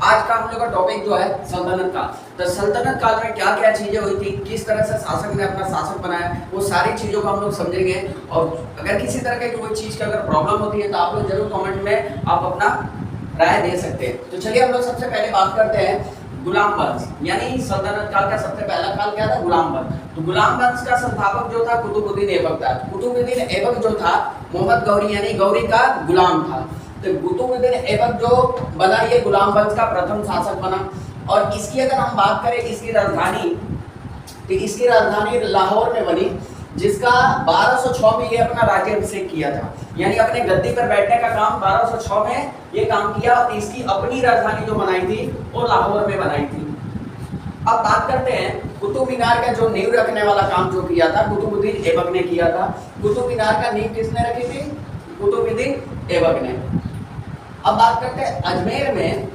आज का हम लोग का टॉपिक जो है सल्तनत काल। तो सल्तनत काल में क्या क्या चीजें हुई थी, किस तरह से शासक ने अपना शासन बनाया, वो सारी चीजों को हम लोग समझेंगे। और अगर किसी तरह की कोई चीज की अगर प्रॉब्लम होती है तो आप लोग जरूर कमेंट में आप अपना राय दे सकते हैं। तो चलिए हम लोग सबसे पहले बात करते हैं गुलाम वंश, यानी सल्तनत काल का सबसे पहला काल क्या था, गुलाम वंश। तो गुलाम वंश का संस्थापक जो था कुतुबुद्दीन ऐबक था। कुतुबुद्दीन ऐबक जो था मोहम्मद गौरी यानी गौरी का गुलाम था। तो कुतुबुद्दीन ऐबक जो बना ये गुलाम वंश का प्रथम शासक बना। और इसकी अगर हम बात करें इसकी राजधानी, तो इसकी राजधानी लाहौर में बनी, जिसका 1206 में ये अपना राज्याभिषेक किया था, यानी अपने गद्दी पर बैठने का काम 1206 में ये काम किया। और इसकी अपनी राजधानी जो बनाई थी वो लाहौर में बनाई थी। अब बात करते हैं कुतुब मीनार का जो नींव रखने वाला काम जो किया था कुतुबुद्दीन ऐबक ने किया था। कुतुब मीनार का नींव किसने रखी थी, कुतुबुद्दीन ऐबक ने। अब बात करते हैं अजमेर में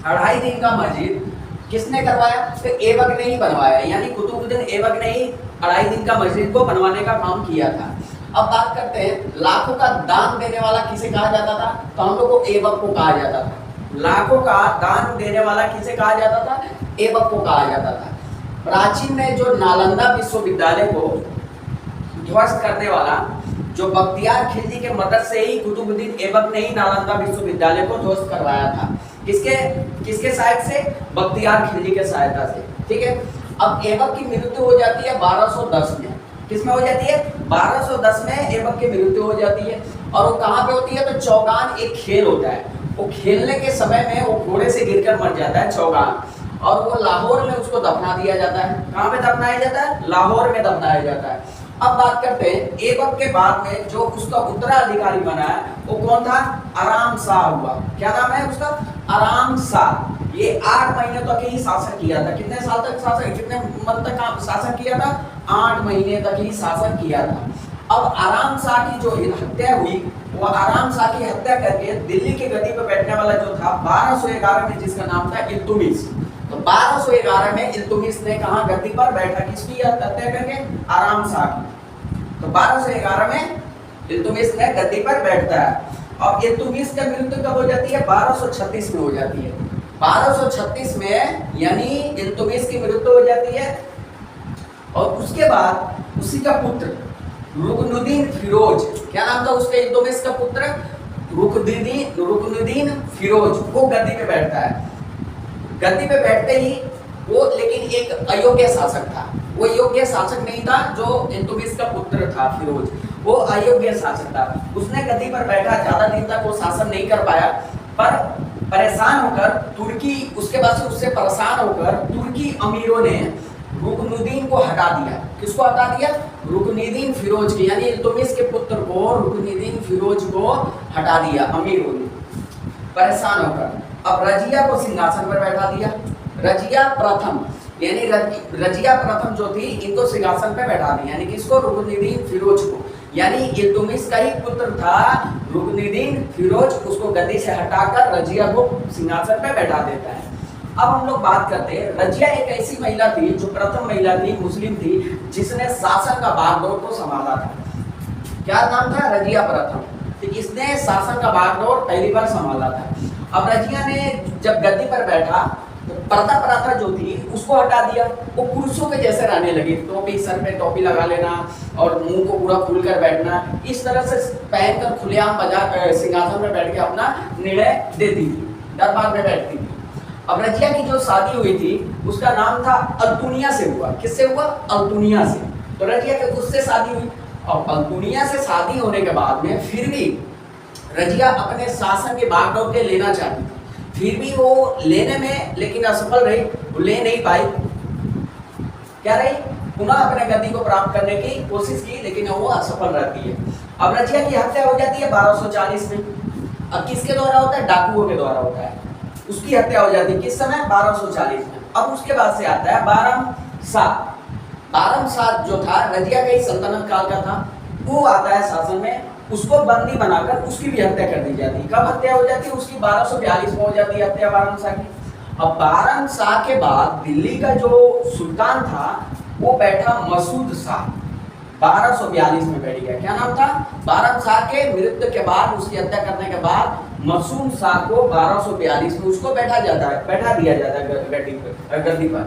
2.5 दिन का मस्जिद किसने करवाया, तो ऐबक ने ही बनवाया, यानी कुतुबुद्दीन ऐबक ने ही 2.5 दिन का मस्जिद को बनवाने का काम किया था। अब बात करते हैं लाखों का दान देने वाला किसे कहा जाता था, तो हम लोग को ऐबक को कहा जाता था। लाखों का दान देने वाला किसे कहा जाता था, ऐबक को कहा जाता था। प्राचीन में जो नालंदा विश्वविद्यालय को ध्वस्त करने वाला जो बख्तियार खिलजी के मदद से ही कुतुबुद्दीन ऐबक ने ही नालंदा विश्वविद्यालय को ध्वस्त करवाया था। किसके किसके सहायता से, बख्तियार खिलजी के सहायता से। ठीक है। अब ऐबक की मृत्यु हो जाती है 1210 में। किसमें हो जाती है, 1210 में ऐबक की मृत्यु हो जाती है। और वो कहाँ पे होती है, तो चौगान एक खेल होता है, वो खेलने के समय में वो घोड़े से गिरकर मर जाता है चौगान, और वो लाहौर में उसको दफना दिया जाता है। कहाँ पे दफनाया जाता है, लाहौर में दफनाया जाता है। अब बात करते हैं ऐबक के बाद में जो उसका उत्तराधिकारी बना है वो कौन था, आराम शाह हुआ। क्या नाम है उसका, आराम शाह। ये 8 महीने तक ही शासन किया था। कितने साल तक शासन, कितने मंथ तक शासन किया था, 8 महीने तक ही शासन किया था। अब आराम शाह की जो हत्या हुई, वो आराम शाह की हत्या करके दिल्ली की गद्दी पर बैठने वाला जो था 1211 में, जिसका नाम था इल्तुमिश। तो 1211 में इल्तुमिश ने कहा गद्दी पर बैठा, किसकी हत्या करके, आराम शाह की। तो 1211 में इल्तुमिश ने गद्दी पर बैठता है। अब इल्तुमिश की मृत्यु कब हो जाती है, 1236 में हो जाती है। 1236 में यानी इल्तुमिश की मृत्यु हो जाती है। और उसके बाद उसी का पुत्र रुकनुद्दीन फिरोज, क्या नाम था उसके, इल्तुमिश का पुत्र रुकनुद्दीन फिरोज, वो गद्दी पे बैठता है। गद्दी पे बैठते ही वो लेकिन एक अयोग्य शासक था, वो योग्य शासक नहीं था। जो इल्तुमिश का पुत्र था फिरोज, वो अयोग्य शासक था। उसने गद्दी पर बैठा, ज्यादा दिन तक वो शासन नहीं कर पाया। पर परेशान होकर तुर्की, उसके बाद से उससे परेशान होकर तुर्की अमीरों ने रुकनुद्दीन को हटा दिया। किसको हटा दिया, रुकनुद्दीन फिरोज की, यानी इल्तुमिश के पुत्र को, रुकनुद्दीन फिरोज को हटा दिया अमीरों ने परेशान होकर। अब रजिया को सिंहासन पर बैठा दिया। रजिया प्रथम, यानी रजिया प्रथम जो थी, इनको सिंहासन पर बैठा दिया, यानी किसको, रुकनुद्दीन फिरोज को। यानी इल्तुमिश का ही पुत्र था रुकनुद्दीन फिरोज, उसको गद्दी से हटाकर रजिया को सिंहासन पर बैठा देता है। अब हम लोग बात करते हैं, रजिया एक ऐसी महिला थी जो प्रथम महिला थी, मुस्लिम थी, जिसने शासन का बागडोर को संभाला था। क्या नाम था, रजिया प्रथम। तो इसने शासन का बागडोर पहली बार संभाला था। अब रजिया ने जब गद्दी पर बैठा तो पर्दा प्रथा जो थी उसको हटा दिया। वो पुरुषों के जैसे रहने लगी, टोपी, सर पे टोपी लगा लेना और मुंह को पूरा खुलकर बैठना, इस तरह से पहनकर खुलेआम सिंहासन में बैठ के अपना निर्णय देती थी, दरबार में बैठती थी। अब रजिया की जो शादी हुई थी उसका नाम था अल्तुनिया से हुआ। किससे हुआ, अल्तुनिया से। तो रजिया के उससे शादी हुई। और अल्तुनिया से शादी होने के बाद में फिर भी रजिया अपने शासन के बागडोर के लेना चाहती थी, फिर भी वो लेने में लेकिन असफल रही, वो ले नहीं पाई। क्या रही, पुनः अपने गद्दी को प्राप्त करने की कोशिश की, लेकिन वो असफल रहती है। अब रजिया की हत्या हो जाती है 1240 में। अब किसके द्वारा होता है, डाकुओं के द्वारा होता है। उसकी हत्या हो जाती है किस समय, 1240 में। अब उसके बाद से आता है बारम शाह। बारम शाह जो था रजिया का ही सल्तनत काल का था, वो आता है शासन में। उसको बंदी बनाकर उसकी भी हत्या कर दी जाती है। कब हत्या हो जाती है उसकी, 1242 में हो जाती है हत्या बारम शाह की। अब बारम शाह के बाद दिल्ली का जो सुल्तान था वो बैठा मसूद शाह। 1242 में बैठ गया। क्या नाम था? बारम शाह के मृत्यु के बाद, उसकी हत्या करने के बाद मसूम शाह को 1242 में उसको बैठा दिया जाता है गद्दी पर।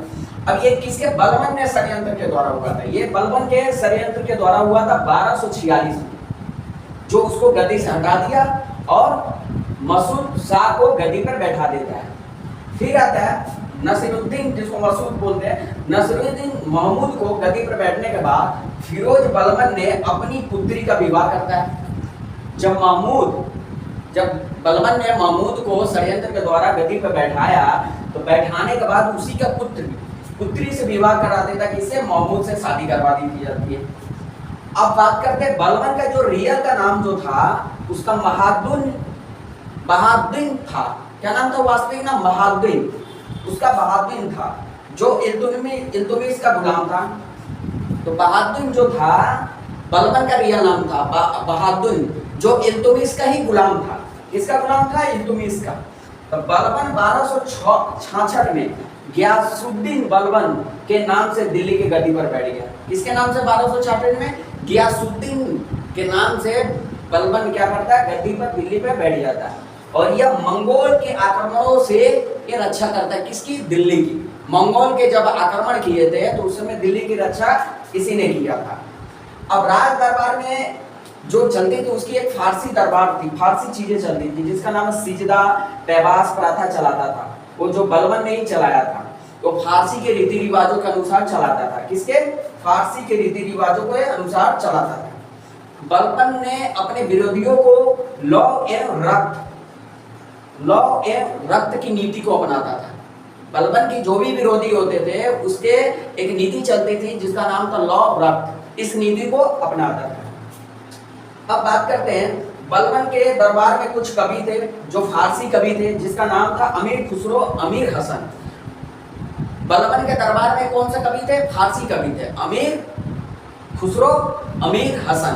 अब ये किसके? बलबन ने षड्यंत्र के द्वारा हुआ था। ये बलबन के षड्यंत्र के द्वारा हुआ था 1246 में, जो उसको गद्दी से हटा दिया और मसूद शाह को गद्दी पर बैठा देता है। फिर आता है नसीरुद्दीन, जिसको मसूद बोलते हैं, नसीरुद्दीन महमूद को गद्दी पर बैठने के बाद फिरोज बलबन ने अपनी पुत्री का विवाह करता है। जब बलबन ने महमूद को षड्यंत्र के द्वारा गद्दी पर बैठाया, तो बैठाने के बाद उसी का पुत्री से विवाह करा देता, किससे? महमूद से शादी करवा दी जाती है। अब बात करते हैं बलबन का जो रियल का नाम जो था, उसका बहादुद्दीन था। क्या नाम था? वास्तविक नाम बहादुद्दीन, उसका बहादुद्दीन था, जो इल्तुतमिश का गुलाम था। तो बहादुद्दीन जो था, बलबन का रियल नाम था बहादुद्दीन, जो इल्तुतमिश का ही गुलाम था। किसका गुलाम था? इल्तुतमिश का। तो बलबन 1266 में गियासुद्दीन बलबन के नाम से दिल्ली की गद्दी पर बैठ गया। किसके नाम से? 1266 में गियासुद्दीन के नाम से बलबन क्या करता है? गद्दी पर, दिल्ली पे बैठ जाता है। और यह मंगोल के आक्रमणों से ये रक्षा करता है। किसकी? दिल्ली की। मंगोल के जब आक्रमण किए थे तो उस समय दिल्ली की रक्षा इसी ने किया था। अब राज दरबार में जो चलती थी, उसकी एक फारसी दरबार थी, फारसी चीजें चलती थी, जिसका नाम सिजदा पैबास प्रथा चलाता था। वो जो बलबन ने ही चलाया था, तो फारसी के रीति रिवाजों के अनुसार चलाता था। किसके? फारसी के रीति रिवाजों के अनुसार चलाता था। बलबन ने अपने विरोधियों को लौ एवं रक्त की नीति को अपनाता था। बलबन की जो भी विरोधी होते थे, उसके एक नीति चलती थी जिसका नाम था लौ रक्त। इस नीति को अपनाता था। अब बात करते हैं, बलबन के दरबार में कुछ कवि थे जो फारसी कवि थे, जिसका नाम था अमीर खुसरो, अमीर हसन। बलबन के दरबार में कौन से कवि थे? फारसी कवि थे, अमीर खुसरो, अमीर हसन,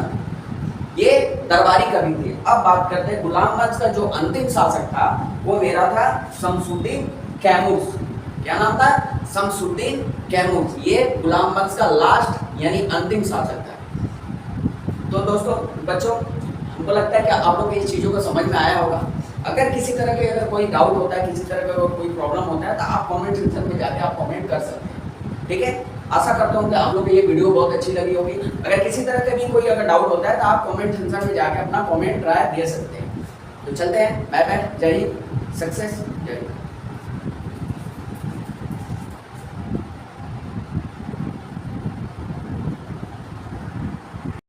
ये दरबारी कवि थे। अब बात करते हैं गुलाम वंश का जो अंतिम शासक था, वो मेरा था शमसुद्दीन कैमूस। क्या नाम था? शमसुद्दीन कैमूस। ये गुलाम वंश का लास्ट यानी अंतिम शासक था। तो दोस्तों, बच्चों, हमको लगता है कि आप लोग इस चीज़ों को समझ में आया होगा। अगर किसी तरह के अगर कोई डाउट होता है, किसी तरह का कोई प्रॉब्लम होता है, तो आप कमेंट सेक्शन में जाके आप कमेंट कर सकते हैं। ठीक है, आशा करता हूँ कि आप लोग को ये वीडियो बहुत अच्छी लगी होगी। अगर किसी तरह का भी कोई अगर डाउट होता है, तो आप कमेंट सेक्शन में जाके अपना कमेंट राय दे सकते हैं। तो चलते हैं, बाय बाय, जय हिंद, सक्सेस, जय हिंद।